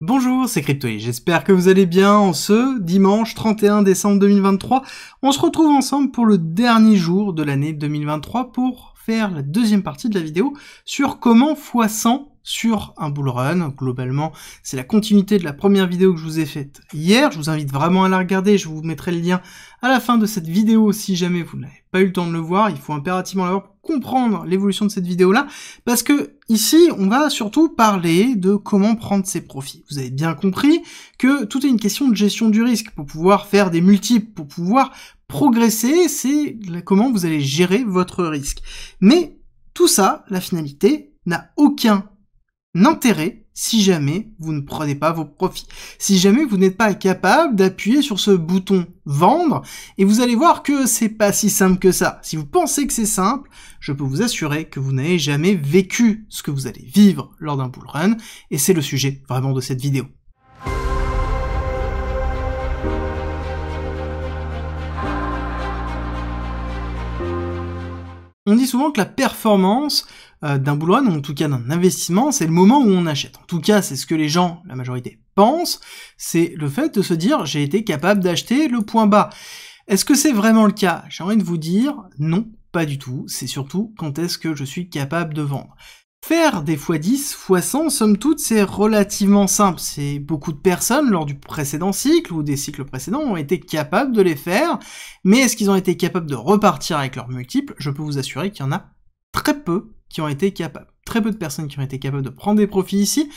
Bonjour, c'est Cryptoï, j'espère que vous allez bien en ce dimanche 31 décembre 2023. On se retrouve ensemble pour le dernier jour de l'année 2023 pour faire la deuxième partie de la vidéo sur comment x100 sur un bull run. Globalement, c'est la continuité de la première vidéo que je vous ai faite hier. Je vous invite vraiment à la regarder, je vous mettrai le lien à la fin de cette vidéo si jamais vous n'avez pas eu le temps de le voir. Il faut impérativement l'avoir pour comprendre l'évolution de cette vidéo-là, parce que ici, on va surtout parler de comment prendre ses profits. Vous avez bien compris que tout est une question de gestion du risque. Pour pouvoir faire des multiples, pour pouvoir progresser, c'est comment vous allez gérer votre risque. Mais tout ça, la finalité, n'a aucun intérêt si jamais vous ne prenez pas vos profits. Si jamais vous n'êtes pas capable d'appuyer sur ce bouton vendre, et vous allez voir que c'est pas si simple que ça. Si vous pensez que c'est simple, je peux vous assurer que vous n'avez jamais vécu ce que vous allez vivre lors d'un bull run, et c'est le sujet vraiment de cette vidéo. On dit souvent que la performance d'un bull run, ou en tout cas d'un investissement, c'est le moment où on achète. En tout cas, c'est ce que les gens, la majorité, pensent, c'est le fait de se dire « j'ai été capable d'acheter le point bas ». Est-ce que c'est vraiment le cas? J'ai envie de vous dire non, pas du tout. C'est surtout quand est-ce que je suis capable de vendre. Faire des x10, x100, somme toute, c'est relativement simple. C'est beaucoup de personnes, lors du précédent cycle, ou des cycles précédents, ont été capables de les faire, mais est-ce qu'ils ont été capables de repartir avec leurs multiples? Je peux vous assurer qu'il y en a très peu qui ont été capables. Très peu de personnes qui ont été capables de prendre des profits ici,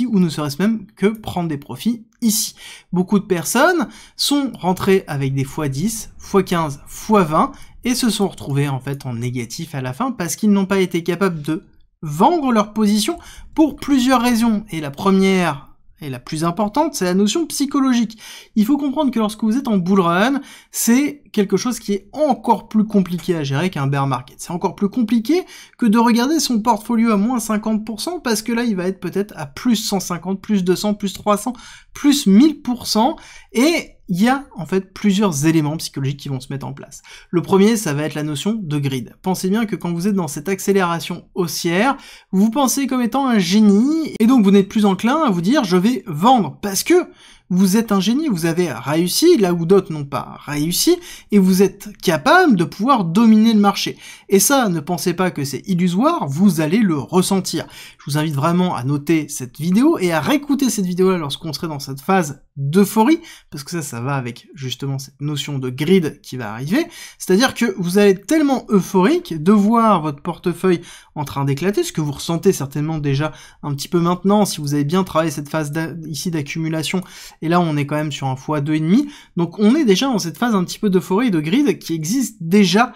ou ne serait-ce même que prendre des profits ici. Beaucoup de personnes sont rentrées avec des x10, x15, x20, et se sont retrouvés en fait en négatif à la fin parce qu'ils n'ont pas été capables de vendre leur position pour plusieurs raisons. Et la première et la plus importante, c'est la notion psychologique. Il faut comprendre que lorsque vous êtes en bull run, c'est quelque chose qui est encore plus compliqué à gérer qu'un bear market. C'est encore plus compliqué que de regarder son portfolio à moins 50%, parce que là, il va être peut-être à plus 150, plus 200, plus 300, plus 1000%, et il y a en fait plusieurs éléments psychologiques qui vont se mettre en place. Le premier, ça va être la notion de grid. Pensez bien que quand vous êtes dans cette accélération haussière, vous pensez comme étant un génie, et donc vous n'êtes plus enclin à vous dire « je vais vendre », parce que vous êtes un génie, vous avez réussi là où d'autres n'ont pas réussi, et vous êtes capable de pouvoir dominer le marché. Et ça, ne pensez pas que c'est illusoire, vous allez le ressentir. Je vous invite vraiment à noter cette vidéo et à réécouter cette vidéo-là lorsqu'on serait dans cette phase d'euphorie, parce que ça va avec justement cette notion de grid qui va arriver, c'est-à-dire que vous allez être tellement euphorique de voir votre portefeuille en train d'éclater, ce que vous ressentez certainement déjà un petit peu maintenant, si vous avez bien travaillé cette phase ici d'accumulation, et là on est quand même sur un x2,5, donc on est déjà dans cette phase un petit peu d'euphorie et de grid qui existe déjà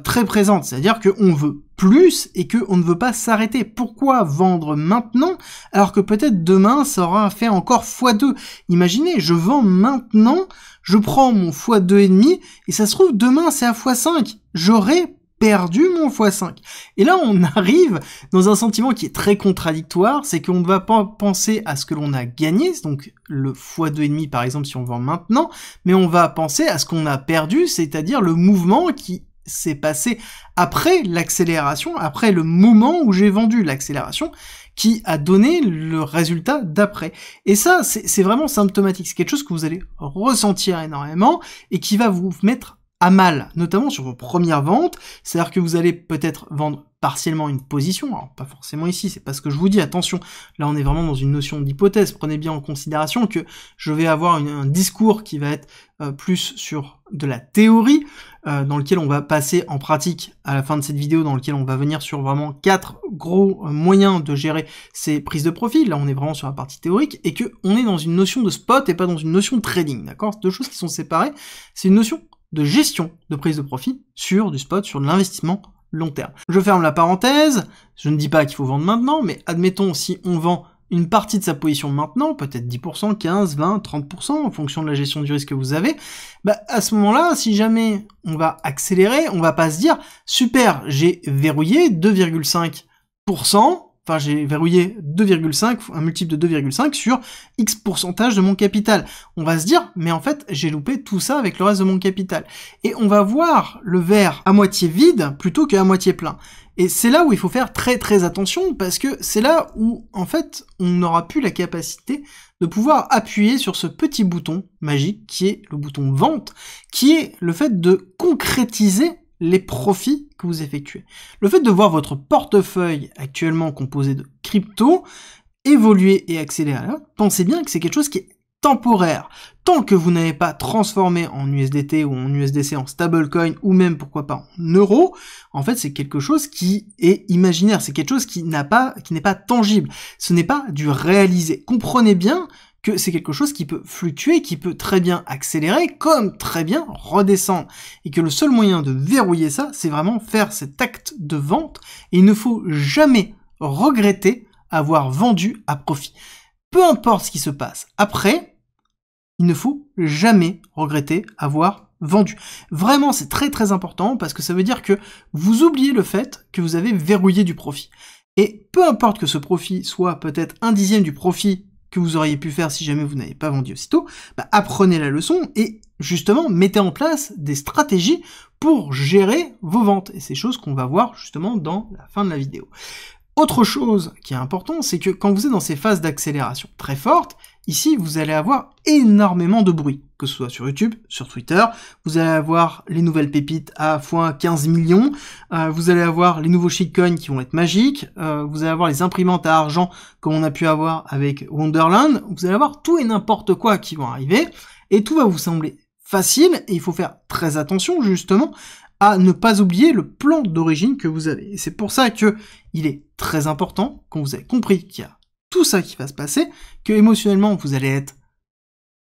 très présente, c'est-à-dire qu'on veut plus et qu'on ne veut pas s'arrêter. Pourquoi vendre maintenant alors que peut-être demain ça aura fait encore x2? Imaginez, je vends maintenant, je prends mon x2,5 et ça se trouve demain c'est à x5. J'aurais perdu mon x5. Et là on arrive dans un sentiment qui est très contradictoire, c'est qu'on ne va pas penser à ce que l'on a gagné, donc le x2,5 par exemple si on vend maintenant, mais on va penser à ce qu'on a perdu, c'est-à-dire le mouvement qui s'est passé après l'accélération, après le moment où j'ai vendu, l'accélération qui a donné le résultat d'après. Et ça, c'est vraiment symptomatique, c'est quelque chose que vous allez ressentir énormément et qui va vous mettre à mal, notamment sur vos premières ventes, c'est-à-dire que vous allez peut-être vendre partiellement une position, alors pas forcément ici, c'est pas ce que je vous dis, attention, là on est vraiment dans une notion d'hypothèse, prenez bien en considération que je vais avoir un discours qui va être plus sur de la théorie, dans lequel on va passer en pratique à la fin de cette vidéo, dans lequel on va venir sur vraiment 4 gros moyens de gérer ces prises de profit, là on est vraiment sur la partie théorique, et que on est dans une notion de spot et pas dans une notion de trading, d'accord? C'est deux choses qui sont séparées, c'est une notion de gestion de prise de profit sur du spot, sur de l'investissement long terme. Je ferme la parenthèse, je ne dis pas qu'il faut vendre maintenant, mais admettons si on vend une partie de sa position maintenant, peut-être 10%, 15, 20, 30%, en fonction de la gestion du risque que vous avez, bah à ce moment-là, si jamais on va accélérer, on va pas se dire « super, j'ai verrouillé 2,5%, enfin j'ai verrouillé 2,5, un multiple de 2,5 sur X pourcentage de mon capital. » On va se dire, mais en fait, j'ai loupé tout ça avec le reste de mon capital. Et on va voir le verre à moitié vide plutôt qu'à moitié plein. Et c'est là où il faut faire très très attention, parce que c'est là où, en fait, on n'aura plus la capacité de pouvoir appuyer sur ce petit bouton magique qui est le bouton vente, qui est le fait de concrétiser les profits que vous effectuez. Le fait de voir votre portefeuille actuellement composé de crypto évoluer et accélérer, pensez bien que c'est quelque chose qui est temporaire. Tant que vous n'avez pas transformé en USDT ou en USDC en stablecoin, ou même pourquoi pas en euros, en fait c'est quelque chose qui est imaginaire, c'est quelque chose qui n'est pas tangible, ce n'est pas du réalisé. Comprenez bien que c'est quelque chose qui peut fluctuer, qui peut très bien accélérer, comme très bien redescendre. Et que le seul moyen de verrouiller ça, c'est vraiment faire cet acte de vente, et il ne faut jamais regretter avoir vendu à profit. Peu importe ce qui se passe après, il ne faut jamais regretter avoir vendu. Vraiment, c'est très très important, parce que ça veut dire que vous oubliez le fait que vous avez verrouillé du profit. Et peu importe que ce profit soit peut-être 1/10 du profit que vous auriez pu faire si jamais vous n'avez pas vendu aussitôt, apprenez la leçon et justement mettez en place des stratégies pour gérer vos ventes. Et c'est choses qu'on va voir justement dans la fin de la vidéo. Autre chose qui est important, c'est que quand vous êtes dans ces phases d'accélération très fortes, ici vous allez avoir énormément de bruit, que ce soit sur YouTube, sur Twitter, vous allez avoir les nouvelles pépites à x15 millions, vous allez avoir les nouveaux shitcoins qui vont être magiques, vous allez avoir les imprimantes à argent comme on a pu avoir avec Wonderland, vous allez avoir tout et n'importe quoi qui vont arriver, et tout va vous sembler facile, et il faut faire très attention justement à ne pas oublier le plan d'origine que vous avez. Et c'est pour ça que il est très important, quand vous avez compris qu'il y a tout ça qui va se passer, que émotionnellement vous allez être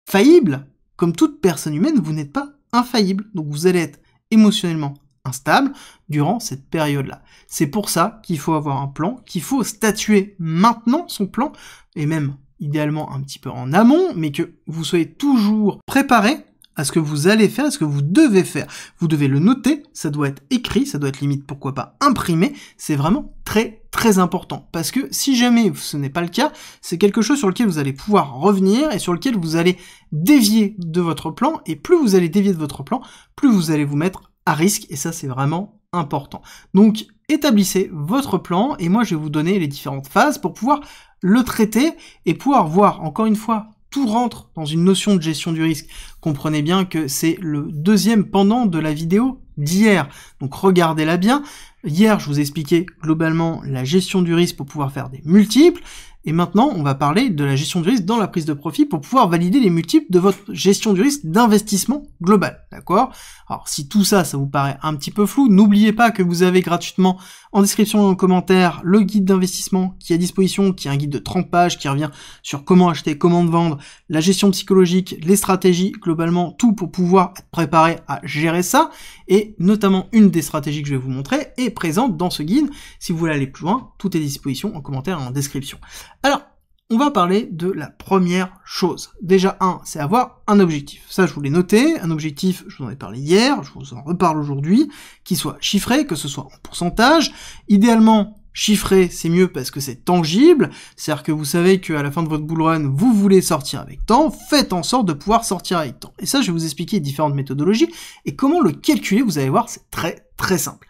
faillible, comme toute personne humaine, vous n'êtes pas infaillible. Donc vous allez être émotionnellement instable durant cette période-là. C'est pour ça qu'il faut avoir un plan, qu'il faut statuer maintenant son plan, et même idéalement un petit peu en amont, mais que vous soyez toujours préparé à ce que vous allez faire, à ce que vous devez faire. Vous devez le noter, ça doit être écrit, ça doit être limite pourquoi pas imprimé, c'est vraiment très très important. Parce que si jamais ce n'est pas le cas, c'est quelque chose sur lequel vous allez pouvoir revenir et sur lequel vous allez dévier de votre plan, et plus vous allez dévier de votre plan, plus vous allez vous mettre à risque, et ça c'est vraiment important. Donc établissez votre plan, et moi je vais vous donner les différentes phases pour pouvoir le traiter, et pouvoir voir, encore une fois, tout rentre dans une notion de gestion du risque. Comprenez bien que c'est le deuxième pendant de la vidéo d'hier. Donc regardez-la bien. Hier, je vous ai expliqué globalement la gestion du risque pour pouvoir faire des multiples. Et maintenant, on va parler de la gestion du risque dans la prise de profit pour pouvoir valider les multiples de votre gestion du risque d'investissement global. D'accord? Alors, si tout ça, ça vous paraît un petit peu flou, n'oubliez pas que vous avez gratuitement en description et en commentaire le guide d'investissement qui est à disposition, qui est un guide de 30 pages, qui revient sur comment acheter, comment vendre, la gestion psychologique, les stratégies, globalement tout pour pouvoir être préparé à gérer ça. Et notamment une des stratégies que je vais vous montrer est présente dans ce guide. Si vous voulez aller plus loin, tout est à disposition en commentaire et en description. Alors, on va parler de la première chose. Déjà, c'est avoir un objectif. Ça, je vous l'ai noté. Un objectif, je vous en ai parlé hier, je vous en reparle aujourd'hui, qui soit chiffré, que ce soit en pourcentage. Idéalement, chiffré, c'est mieux parce que c'est tangible. C'est-à-dire que vous savez qu'à la fin de votre bull run, vous voulez sortir avec tant. Faites en sorte de pouvoir sortir avec tant. Et ça, je vais vous expliquer différentes méthodologies et comment le calculer. Vous allez voir, c'est très, très simple.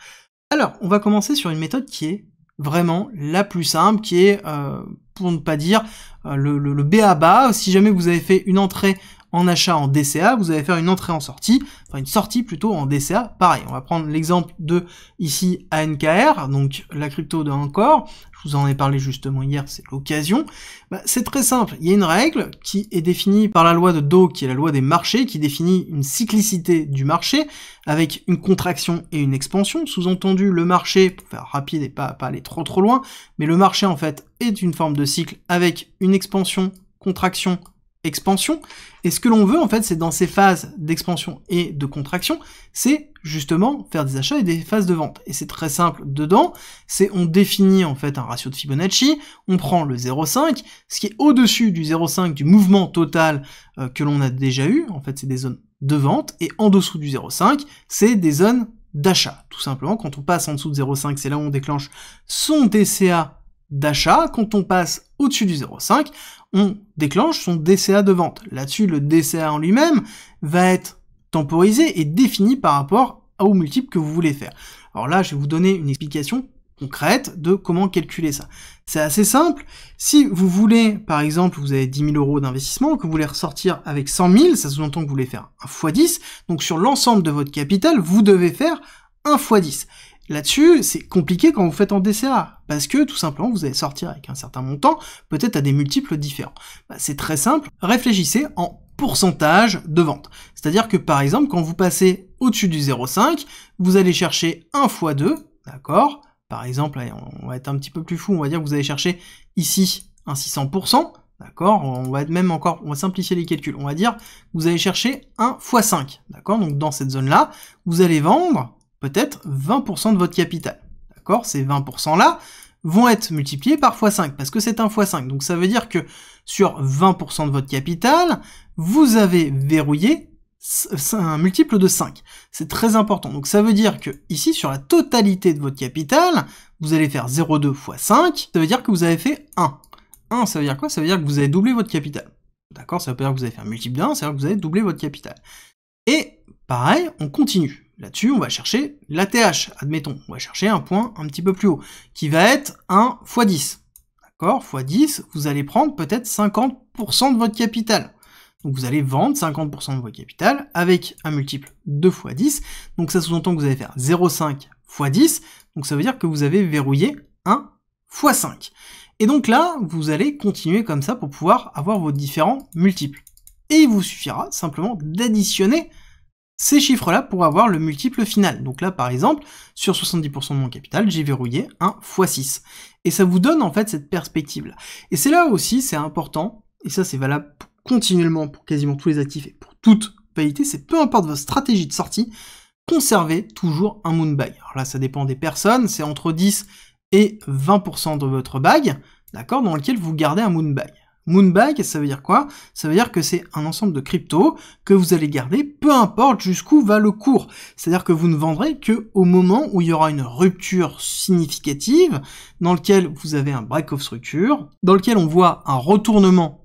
Alors, on va commencer sur une méthode qui est vraiment la plus simple, qui est, pour ne pas dire, le b.a.-ba. Si jamais vous avez fait une entrée en achat en DCA, vous allez faire une entrée en sortie, enfin une sortie plutôt en DCA, pareil. On va prendre l'exemple de, ici, ANKR, donc la crypto de Encore. Je vous en ai parlé justement hier, c'est l'occasion. C'est très simple, il y a une règle qui est définie par la loi de Dow, qui est la loi des marchés, qui définit une cyclicité du marché, avec une contraction et une expansion. Sous-entendu, le marché, pour faire rapide et pas aller trop loin, mais le marché en fait est une forme de cycle avec une expansion, contraction, expansion, et ce que l'on veut en fait c'est dans ces phases d'expansion et de contraction, c'est justement faire des achats et des phases de vente, et c'est très simple dedans, c'est on définit en fait un ratio de Fibonacci, on prend le 0,5, ce qui est au-dessus du 0,5 du mouvement total que l'on a déjà eu, en fait c'est des zones de vente, et en dessous du 0,5 c'est des zones d'achat, tout simplement. Quand on passe en dessous de 0,5 c'est là où on déclenche son DCA d'achat, quand on passe au-dessus du 0,5, on déclenche son DCA de vente. Là-dessus, le DCA en lui-même va être temporisé et défini par rapport au multiple que vous voulez faire. Alors là, je vais vous donner une explication concrète de comment calculer ça. C'est assez simple. Si vous voulez, par exemple, vous avez 10 000 € d'investissement, que vous voulez ressortir avec 100 000, ça sous-entend que vous voulez faire un x10, donc sur l'ensemble de votre capital, vous devez faire un x10. Là-dessus, c'est compliqué quand vous faites en DCA, parce que tout simplement, vous allez sortir avec un certain montant, peut-être à des multiples différents. C'est très simple, réfléchissez en pourcentage de vente. C'est-à-dire que par exemple, quand vous passez au-dessus du 0,5, vous allez chercher 1 x 2, d'accord? Par exemple, allez, on va être un petit peu plus fou, on va dire que vous allez chercher ici un 600%, d'accord? On va être même encore, on va simplifier les calculs, on va dire que vous allez chercher un x 5, d'accord? Donc dans cette zone-là, vous allez vendre peut-être 20% de votre capital, d'accord? Ces 20%-là vont être multipliés par x5, parce que c'est un x5. Donc ça veut dire que sur 20% de votre capital, vous avez verrouillé un multiple de 5. C'est très important. Donc ça veut dire que ici, sur la totalité de votre capital, vous allez faire 0,2 x 5, ça veut dire que vous avez fait 1. 1, ça veut dire quoi? Ça veut dire que vous avez doublé votre capital. D'accord? Ça veut pas dire que vous avez fait un multiple de 1, ça veut dire que vous avez doublé votre capital. Et pareil, on continue. Là-dessus, on va chercher l'ATH, admettons. On va chercher un point un petit peu plus haut, qui va être un x10. D'accord? x10, vous allez prendre peut-être 50% de votre capital. Donc vous allez vendre 50% de votre capital avec un multiple de x10. Donc ça sous-entend que vous allez faire 0,5 x 10. Donc ça veut dire que vous avez verrouillé un x 5. Et donc là, vous allez continuer comme ça pour pouvoir avoir vos différents multiples. Et il vous suffira simplement d'additionner ces chiffres-là pour avoir le multiple final. Donc là, par exemple, sur 70% de mon capital, j'ai verrouillé un x 6. Et ça vous donne en fait cette perspective-là. Et c'est là aussi, c'est important, et ça c'est valable continuellement pour quasiment tous les actifs et pour toute validité, c'est peu importe votre stratégie de sortie, conservez toujours un moon bag. Alors là, ça dépend des personnes, c'est entre 10 et 20% de votre bag, d'accord, dans lequel vous gardez un moon bag. Moon bag, ça veut dire quoi? Ça veut dire que c'est un ensemble de cryptos que vous allez garder, peu importe jusqu'où va le cours. C'est-à-dire que vous ne vendrez que au moment où il y aura une rupture significative, dans lequel vous avez un break of structure, dans lequel on voit un retournement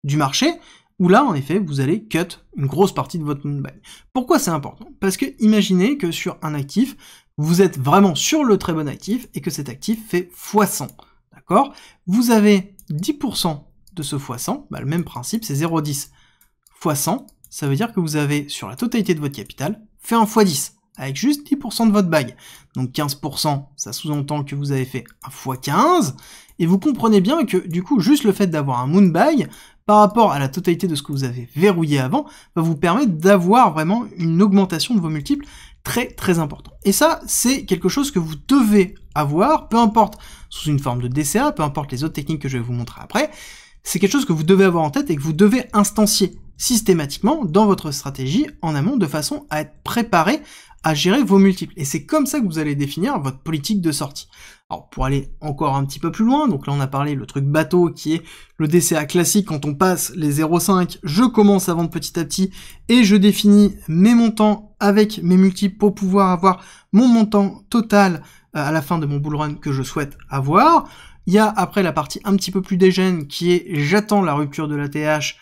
du marché, où là, en effet, vous allez cut une grosse partie de votre moon bag. Pourquoi c'est important? Parce que imaginez que sur un actif, vous êtes vraiment sur le très bon actif et que cet actif fait x100, d'accord? Vous avez 10% de ce x100, le même principe, c'est 0,10 x 100, ça veut dire que vous avez, sur la totalité de votre capital, fait un x10, avec juste 10% de votre bag. Donc 15%, ça sous-entend que vous avez fait un x15, et vous comprenez bien que, du coup, juste le fait d'avoir un moon bag, par rapport à la totalité de ce que vous avez verrouillé avant, va vous permettre d'avoir vraiment une augmentation de vos multiples très très important. Et ça, c'est quelque chose que vous devez avoir, peu importe sous une forme de DCA, peu importe les autres techniques que je vais vous montrer après, c'est quelque chose que vous devez avoir en tête et que vous devez instancier systématiquement dans votre stratégie en amont de façon à être préparé à gérer vos multiples. Et c'est comme ça que vous allez définir votre politique de sortie. Alors pour aller encore un petit peu plus loin, donc là on a parlé le truc bateau qui est le DCA classique, quand on passe les 0,5, je commence à vendre petit à petit et je définis mes montants avec mes multiples pour pouvoir avoir mon montant total à la fin de mon bull run que je souhaite avoir. Il y a après la partie un petit peu plus dégène qui est j'attends la rupture de l'ATH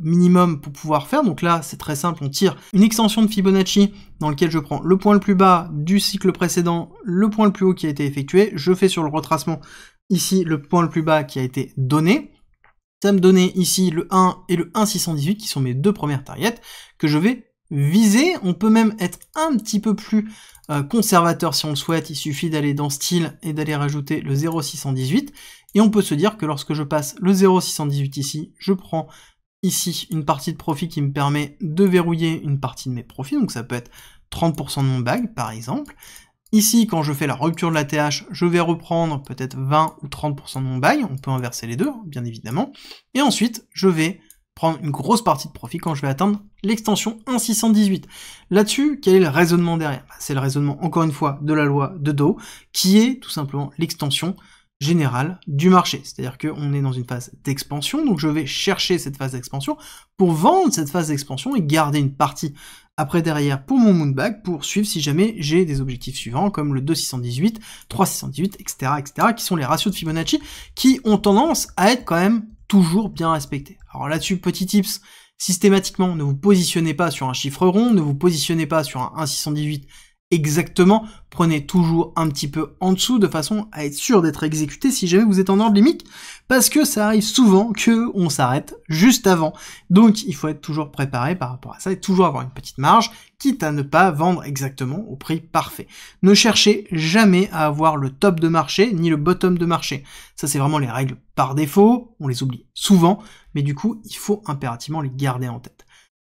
minimum pour pouvoir faire. Donc là c'est très simple, on tire une extension de Fibonacci dans lequel je prends le point le plus bas du cycle précédent, le point le plus haut qui a été effectué, je fais sur le retracement ici le point le plus bas qui a été donné. Ça me donnait ici le 1 et le 1,618 qui sont mes deux premières targets que je vais viser. On peut même être un petit peu plus conservateur si on le souhaite, il suffit d'aller dans style et d'aller rajouter le 0,618 et on peut se dire que lorsque je passe le 0,618 ici, je prends ici une partie de profit qui me permet de verrouiller une partie de mes profits, donc ça peut être 30% de mon bag par exemple. Ici, quand je fais la rupture de la TH, je vais reprendre peut-être 20 ou 30% de mon bag, on peut inverser les deux, bien évidemment. Et ensuite, je vais prendre une grosse partie de profit quand je vais atteindre l'extension 1,618. Là-dessus, quel est le raisonnement derrière? C'est le raisonnement, encore une fois, de la loi de Dow, qui est tout simplement l'extension générale du marché. C'est-à-dire qu'on est dans une phase d'expansion, donc je vais chercher cette phase d'expansion pour vendre cette phase d'expansion et garder une partie après derrière pour mon moon bag, pour suivre si jamais j'ai des objectifs suivants comme le 2,618, 3,618, etc., etc., qui sont les ratios de Fibonacci qui ont tendance à être quand même toujours bien respectés. Alors là-dessus, petit tips, systématiquement, ne vous positionnez pas sur un chiffre rond, ne vous positionnez pas sur un 1,618 exactement, prenez toujours un petit peu en dessous de façon à être sûr d'être exécuté si jamais vous êtes en ordre limite, parce que ça arrive souvent que on s'arrête juste avant. Donc il faut être toujours préparé par rapport à ça et toujours avoir une petite marge, quitte à ne pas vendre exactement au prix parfait. Ne cherchez jamais à avoir le top de marché ni le bottom de marché. Ça c'est vraiment les règles par défaut, on les oublie souvent, mais du coup il faut impérativement les garder en tête.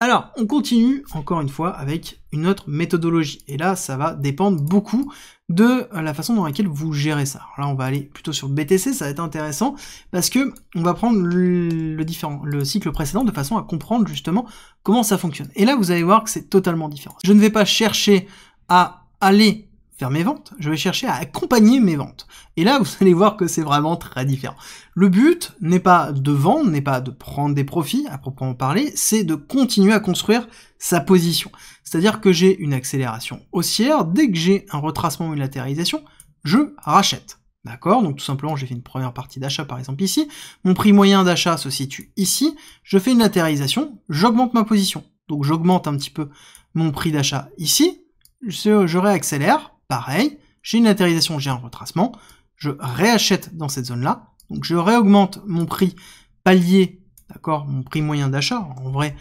Alors, on continue encore une fois avec une autre méthodologie. Et là, ça va dépendre beaucoup de la façon dans laquelle vous gérez ça. Alors là, on va aller plutôt sur BTC, ça va être intéressant parce que on va prendre le cycle précédent de façon à comprendre justement comment ça fonctionne. Et là, vous allez voir que c'est totalement différent. Je ne vais pas chercher à aller faire mes ventes, je vais chercher à accompagner mes ventes. Et là, vous allez voir que c'est vraiment très différent. Le but n'est pas de vendre, n'est pas de prendre des profits, à proprement parler, c'est de continuer à construire sa position. C'est-à-dire que j'ai une accélération haussière, dès que j'ai un retracement ou une latéralisation, je rachète. D'accord? Donc tout simplement, j'ai fait une première partie d'achat par exemple ici, mon prix moyen d'achat se situe ici, je fais une latéralisation, j'augmente ma position. Donc j'augmente un petit peu mon prix d'achat ici, je réaccélère, pareil, j'ai une latéralisation, j'ai un retracement, je réachète dans cette zone-là, donc je réaugmente mon prix palier, d'accord, mon prix moyen d'achat. En vrai,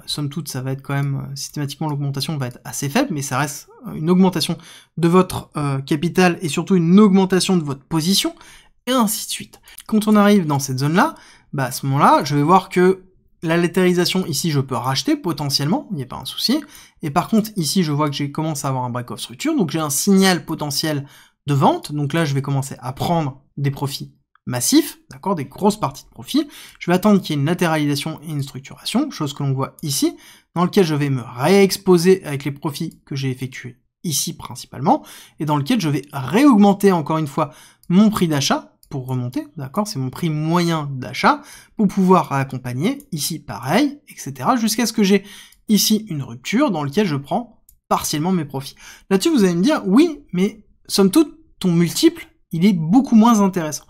somme toute, ça va être quand même, systématiquement, l'augmentation va être assez faible, mais ça reste une augmentation de votre capital et surtout une augmentation de votre position, et ainsi de suite. Quand on arrive dans cette zone-là, bah à ce moment-là, je vais voir que la latéralisation, ici, je peux racheter potentiellement, il n'y a pas un souci. Et par contre, ici, je vois que j'ai commencé à avoir un break-off structure, donc j'ai un signal potentiel de vente. Donc là, je vais commencer à prendre des profits massifs, d'accord, des grosses parties de profit. Je vais attendre qu'il y ait une latéralisation et une structuration, chose que l'on voit ici, dans lequel je vais me réexposer avec les profits que j'ai effectués ici principalement, et dans lequel je vais réaugmenter encore une fois mon prix d'achat, pour remonter, d'accord, c'est mon prix moyen d'achat, pour pouvoir accompagner, ici pareil, etc., jusqu'à ce que j'ai ici une rupture dans laquelle je prends partiellement mes profits. Là-dessus, vous allez me dire, oui, mais somme toute, ton multiple, il est beaucoup moins intéressant.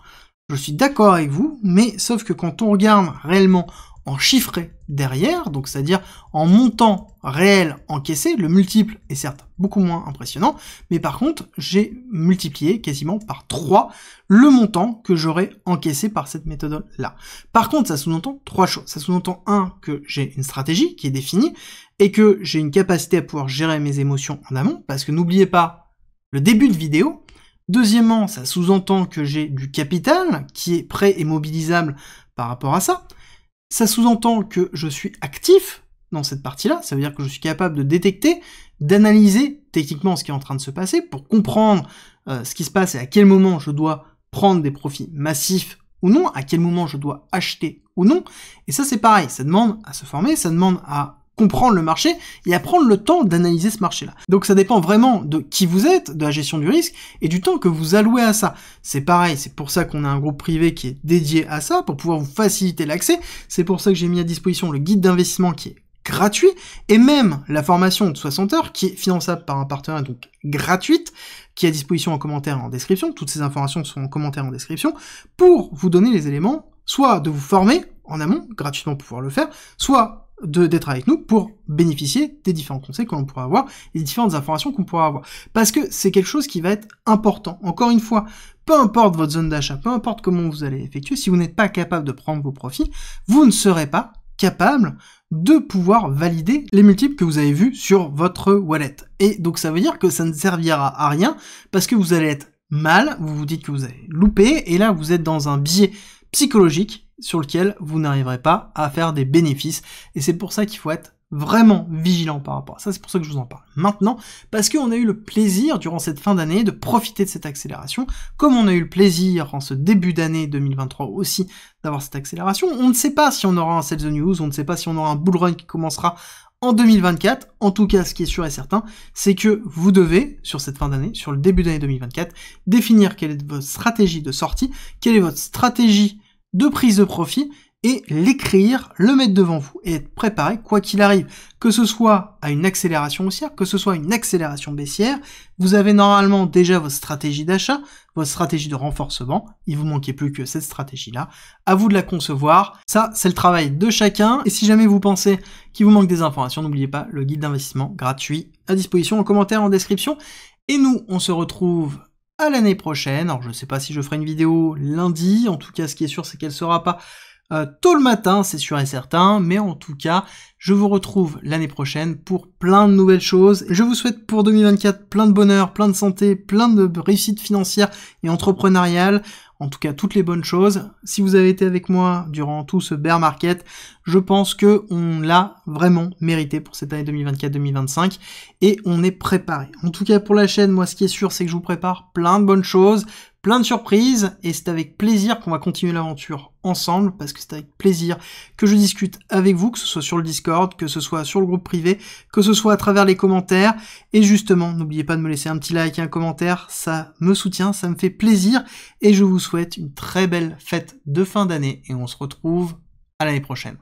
Je suis d'accord avec vous, mais sauf que quand on regarde réellement en chiffré derrière, donc c'est-à-dire en montant réel encaissé, le multiple est certes beaucoup moins impressionnant, mais par contre, j'ai multiplié quasiment par 3 le montant que j'aurais encaissé par cette méthode-là. Par contre, ça sous-entend 3 choses. Ça sous-entend, 1, que j'ai une stratégie qui est définie, et que j'ai une capacité à pouvoir gérer mes émotions en amont, parce que n'oubliez pas le début de vidéo. Deuxièmement, ça sous-entend que j'ai du capital qui est prêt et mobilisable par rapport à ça. Ça sous-entend que je suis actif dans cette partie-là, ça veut dire que je suis capable de détecter, d'analyser techniquement ce qui est en train de se passer pour comprendre ce qui se passe et à quel moment je dois prendre des profits massifs ou non, à quel moment je dois acheter ou non. Et ça c'est pareil, ça demande à se former, ça demande à comprendre le marché et à prendre le temps d'analyser ce marché-là. Donc ça dépend vraiment de qui vous êtes, de la gestion du risque et du temps que vous allouez à ça. C'est pareil, c'est pour ça qu'on a un groupe privé qui est dédié à ça, pour pouvoir vous faciliter l'accès. C'est pour ça que j'ai mis à disposition le guide d'investissement qui est gratuit et même la formation de 60 heures qui est finançable par un partenaire, donc gratuite, qui est à disposition en commentaire et en description. Toutes ces informations sont en commentaire et en description pour vous donner les éléments, soit de vous former en amont, gratuitement pour pouvoir le faire, soit d'être avec nous pour bénéficier des différents conseils que l'on pourra avoir et des différentes informations qu'on pourra avoir. Parce que c'est quelque chose qui va être important. Encore une fois, peu importe votre zone d'achat, peu importe comment vous allez effectuer, si vous n'êtes pas capable de prendre vos profits, vous ne serez pas capable de pouvoir valider les multiples que vous avez vus sur votre wallet. Et donc ça veut dire que ça ne servira à rien parce que vous allez être mal, vous vous dites que vous avez loupé, et là vous êtes dans un biais psychologique sur lequel vous n'arriverez pas à faire des bénéfices. Et c'est pour ça qu'il faut être vraiment vigilant par rapport à ça. C'est pour ça que je vous en parle maintenant, parce qu'on a eu le plaisir durant cette fin d'année de profiter de cette accélération, comme on a eu le plaisir en ce début d'année 2023 aussi d'avoir cette accélération. On ne sait pas si on aura un sell the news, on ne sait pas si on aura un bull run qui commencera en 2024. En tout cas, ce qui est sûr et certain, c'est que vous devez, sur cette fin d'année, sur le début d'année 2024, définir quelle est votre stratégie de sortie, quelle est votre stratégie de prise de profit, et l'écrire, le mettre devant vous et être préparé quoi qu'il arrive. Que ce soit à une accélération haussière, que ce soit une accélération baissière, vous avez normalement déjà votre stratégie d'achat, votre stratégie de renforcement, il vous manquait plus que cette stratégie-là, à vous de la concevoir, ça c'est le travail de chacun, et si jamais vous pensez qu'il vous manque des informations, n'oubliez pas le guide d'investissement gratuit à disposition en commentaire, en description, et nous on se retrouve à l'année prochaine. Alors je sais pas si je ferai une vidéo lundi, en tout cas ce qui est sûr c'est qu'elle sera pas tôt le matin, c'est sûr et certain, mais en tout cas, je vous retrouve l'année prochaine pour plein de nouvelles choses. Je vous souhaite pour 2024 plein de bonheur, plein de santé, plein de réussite financière et entrepreneuriale, en tout cas toutes les bonnes choses. Si vous avez été avec moi durant tout ce bear market, je pense que on l'a vraiment mérité pour cette année 2024-2025 et on est préparé. En tout cas pour la chaîne, moi ce qui est sûr c'est que je vous prépare plein de bonnes choses, plein de surprises, et c'est avec plaisir qu'on va continuer l'aventure ensemble, parce que c'est avec plaisir que je discute avec vous, que ce soit sur le Discord, que ce soit sur le groupe privé, que ce soit à travers les commentaires, et justement, n'oubliez pas de me laisser un petit like et un commentaire, ça me soutient, ça me fait plaisir, et je vous souhaite une très belle fête de fin d'année, et on se retrouve à l'année prochaine.